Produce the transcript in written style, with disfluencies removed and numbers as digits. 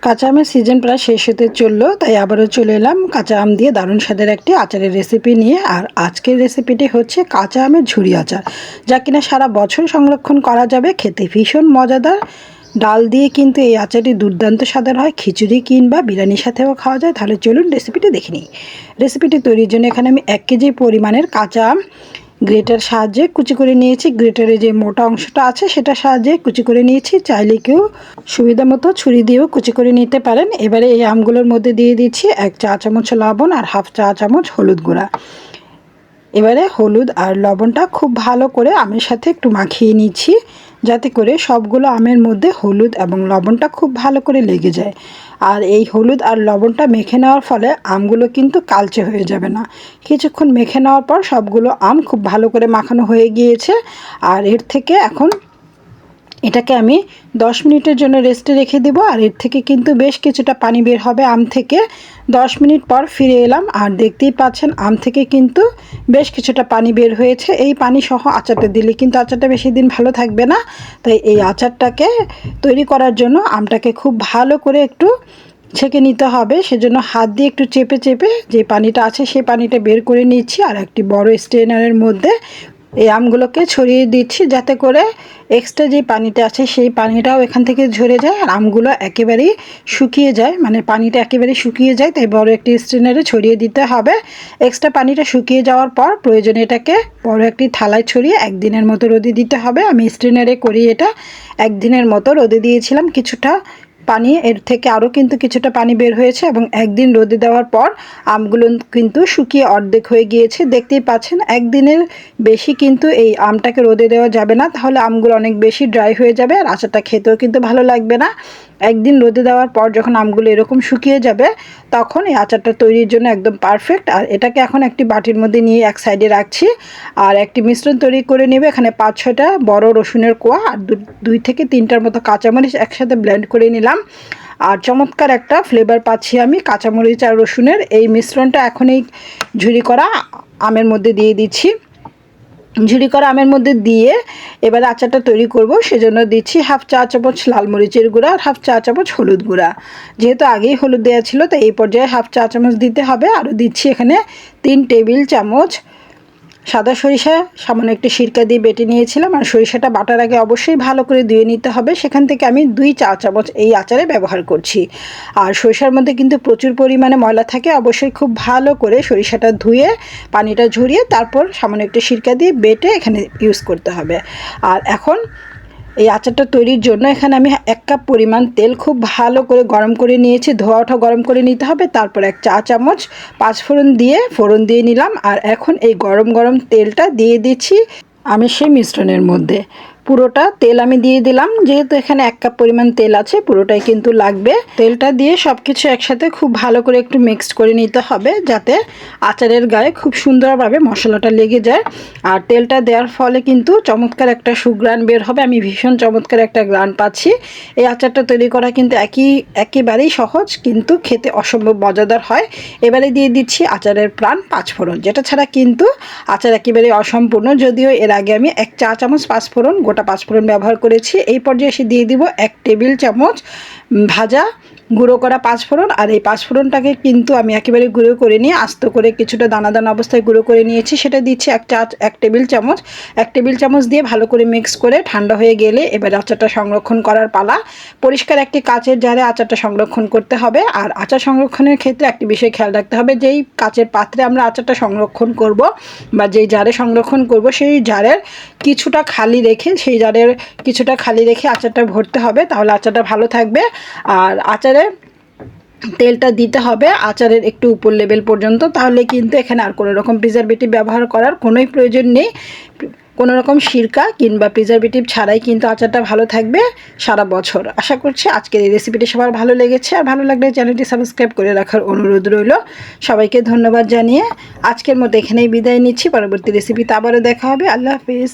কাঁচা আমের সিজন প্রায় শেষ হতে চললো, তাই আবারও চলে এলাম কাঁচা আম দিয়ে দারুণ স্বাদের একটি আচারের রেসিপি নিয়ে। আর আজকের রেসিপিটি হচ্ছে কাঁচা আমের ঝুরি আচার, যা কিনা সারা বছর সংরক্ষণ করা যাবে। খেতে ভীষণ মজাদার। ডাল দিয়ে কিন্তু এই আচারটি দুর্দান্ত স্বাদের হয়, খিচুড়ি কিংবা বিরিয়ানির সাথেও খাওয়া যায়। তাহলে চলুন রেসিপিটি দেখে নিই। রেসিপিটি তৈরির জন্য এখানে আমি 1 কেজি পরিমাণের কাঁচা আম গ্রেটার সাহায্যে কুচি করে নিয়েছি। গ্রেটারে যে মোটা অংশটা আছে সেটা সাহায্যে কুচি করে নিয়েছি। চাইলে কেউ সুবিধা মতো ছুরি দিয়েও কুচি করে নিতে পারেন। এবারে এই আমগুলোর মধ্যে দিয়ে দিচ্ছি 1 চা চামচ লবণ আর হাফ চা চামচ হলুদ গুঁড়া। এবারে হলুদ আর লবণটা খুব ভালো করে আমের সাথে একটু মাখিয়ে নিচ্ছি, যাতে করে সবগুলো আমের মধ্যে হলুদ এবং লবণটা খুব ভালো করে লেগে যায়। আর এই হলুদ আর লবণটা মেখে নেওয়ার ফলে আমগুলো কিন্তু কালচে হয়ে যাবে না। কিছুক্ষণ মেখে নেওয়ার পর সবগুলো আম খুব ভালো করে মাখানো হয়ে গিয়েছে। আর এর থেকে এখন এটাকে আমি 10 মিনিটের জন্য রেস্টে রেখে দেবো। আর এর থেকে কিন্তু বেশ কিছুটা পানি বের হবে আম থেকে। 10 মিনিট পর ফিরে এলাম, আর দেখতেই পাচ্ছেন আম থেকে কিন্তু বেশ কিছুটা পানি বের হয়েছে। এই পানি সহ আচারটা দিলে কিন্তু আচারটা বেশি দিন ভালো থাকবে না। তাই এই আচারটাকে তৈরি করার জন্য আমটাকে খুব ভালো করে একটু ছেঁকে নিতে হবে। সেজন্য হাত দিয়ে একটু চেপে চেপে যে পানিটা আছে সেই পানিটা বের করে নিচ্ছি। আর একটি বড় স্ট্রেনারের মধ্যে এই আমগুলোকে ছড়িয়ে দিচ্ছি, যাতে করে এক্সট্রা যে পানিটা আছে সেই পানিটাও এখান থেকে ঝরে যায় আর আমগুলো একেবারেই শুকিয়ে যায়, মানে পানিটা একেবারে শুকিয়ে যায়। তাই বড় একটি স্ট্রেনারে ছড়িয়ে দিতে হবে। এক্সট্রা পানিটা শুকিয়ে যাওয়ার পর প্রয়োজনে এটাকে বড় একটি থালায় ছড়িয়ে 1 দিনের মতো রোদে দিতে হবে। আমি স্ট্রেনারে করি এটা 1 দিনের মতো রোদে দিয়েছিলাম। কিছুটা পানি এর থেকে আরও কিন্তু কিছুটা পানি বের হয়েছে এবং 1 দিন রোদে দেওয়ার পর আমগুলো কিন্তু শুকিয়ে অর্ধেক হয়ে গিয়েছে। দেখতেই পাচ্ছেন 1 দিনের বেশি কিন্তু এই আমটাকে রোদে দেওয়া যাবে না, তাহলে আমগুলো অনেক বেশি ড্রাই হয়ে যাবে আর আচারটা খেতেও কিন্তু ভালো লাগবে না। 1 দিন রোদে দেওয়ার পর যখন আমগুলো এরকম শুকিয়ে যাবে তখন এই আচারটা তৈরির জন্য একদম পারফেক্ট। আর এটাকে এখন একটি বাটির মধ্যে নিয়ে এক সাইডে রাখছি। আর একটি মিশ্রণ তৈরি করে নেবে। এখানে 5-6টা বড় রসুনের কোয়া আর 2 থেকে 3টার মতো কাঁচামরিচ একসাথে ব্লেন্ড করে নিলাম। আর চমৎকার একটা ফ্লেভার পাচ্ছি আমি কাঁচামরিচ আর রসুনের। এই মিশ্রণটা এখন এই ঝুরি করা আমের মধ্যে দিয়ে দিচ্ছি। ঝুরি করা আমের মধ্যে দিয়ে এবার আচারটা তৈরি করব। সেজন্য দিচ্ছি হাফ চা চামচ লাল মরিচের গুঁড়া আর হাফ চা চামচ হলুদ গুঁড়া। যেহেতু আগেই হলুদ দেওয়া ছিল তাই এই পর্যায়ে হাফ চা চামচ দিতে হবে। আরও দিচ্ছি এখানে 3 টেবিল চামচ সাদা সরিষা, সামান্য একটু সিরকা দিয়ে বেটে নিয়েছিলাম। আর সরিষাটা বাটার আগে অবশ্যই ভালো করে ধুয়ে নিতে হবে। সেখান থেকে আমি 2 চা চামচ এই আচারে ব্যবহার করছি। আর সরিষার মধ্যে কিন্তু প্রচুর পরিমাণে ময়লা থাকে, অবশ্যই খুব ভালো করে সরিষাটা ধুয়ে পানিটা ঝরিয়ে তারপর সামান্য একটু সিরকা দিয়ে বেটে এখানে ইউজ করতে হবে। আর এখন এই আচারটা তৈরির জন্য এখানে আমি 1 কাপ পরিমাণ তেল খুব ভালো করে গরম করে নিয়েছি। ধোয়া ওঠা গরম করে নিতে হবে। তারপর 1 চা চামচ পাঁচফোড়ন দিয়ে ফোড়ন দিয়ে নিলাম। আর এখন এই গরম গরম তেলটা দিয়ে দিচ্ছি আমি সেই মিশ্রণের মধ্যে। পুরোটা তেল আমি দিয়ে দিলাম, যেহেতু এখানে 1 কাপ পরিমাণ তেল আছে পুরোটাই কিন্তু লাগবে। তেলটা দিয়ে সব কিছু একসাথে খুব ভালো করে একটু মিক্সড করে নিতে হবে, যাতে আচারের গায়ে খুব সুন্দরভাবে মশলাটা লেগে যায়। আর তেলটা দেওয়ার ফলে কিন্তু চমৎকার একটা সুঘ্রাণ বের হবে। আমি ভীষণ চমৎকার একটা ঘ্রাণ পাচ্ছি। এই আচারটা তৈরি করা কিন্তু একেবারেই সহজ, কিন্তু খেতে অসম্ভব মজাদার হয়। এবারে দিয়ে দিচ্ছি আচারের প্রাণ পাঁচফোড়ন, যেটা ছাড়া কিন্তু আচার একেবারে অসম্পূর্ণ। যদিও এর আগে আমি 1 চা চামচ পাঁচফোড়ন গোটা পাঁচফোড়ন ব্যবহার করেছি। এই পর্যায়ে এসে দিয়ে দিব 1 টেবিল চামচ ভাজা গুঁড়ো করা পাঁচফোড়ন। আর এই পাঁচফোড়নটাকে কিন্তু আমি একেবারে গুঁড়ো করে নিয়ে আস্ত করে কিছুটা দানা দানা অবস্থায় গুঁড়ো করে নিয়েছি। সেটা দিচ্ছি 1 টেবিল চামচ। 1 টেবিল চামচ দিয়ে ভালো করে মিক্স করে ঠান্ডা হয়ে গেলে এবার আচারটা সংরক্ষণ করার পালা। পরিষ্কার একটি কাচের জারে আচারটা সংরক্ষণ করতে হবে। আর আচার সংরক্ষণের ক্ষেত্রে একটি বিষয় খেয়াল রাখতে হবে, যেই কাচের পাত্রে আমরা আচারটা সংরক্ষণ করব বা যেই জারে সংরক্ষণ করব সেই জারের কিছুটা খালি রেখে আচারটা ভরতে হবে, তাহলে আচারটা ভালো থাকবে। আর আচারে তেলটা দিতে হবে আচারের একটু উপর লেভেল পর্যন্ত, তাহলে কিন্তু এখানে আর কোনো রকম প্রিজারভেটিভ ব্যবহার করার কোনোই প্রয়োজন নেই। কোনো রকম সিরকা কিংবা প্রিজারভেটিভ ছাড়াই কিন্তু আচারটা ভালো থাকবে সারা বছর। আশা করছি আজকের এই রেসিপিটি সবার ভালো লেগেছে। আর ভালো লাগলে চ্যানেলটি সাবস্ক্রাইব করে রাখার অনুরোধ রইল। সবাইকে ধন্যবাদ জানিয়ে আজকের মতো এখানেই বিদায় নিচ্ছি। পরবর্তী রেসিপিতে আবারও দেখা হবে। আল্লাহ হাফিজ।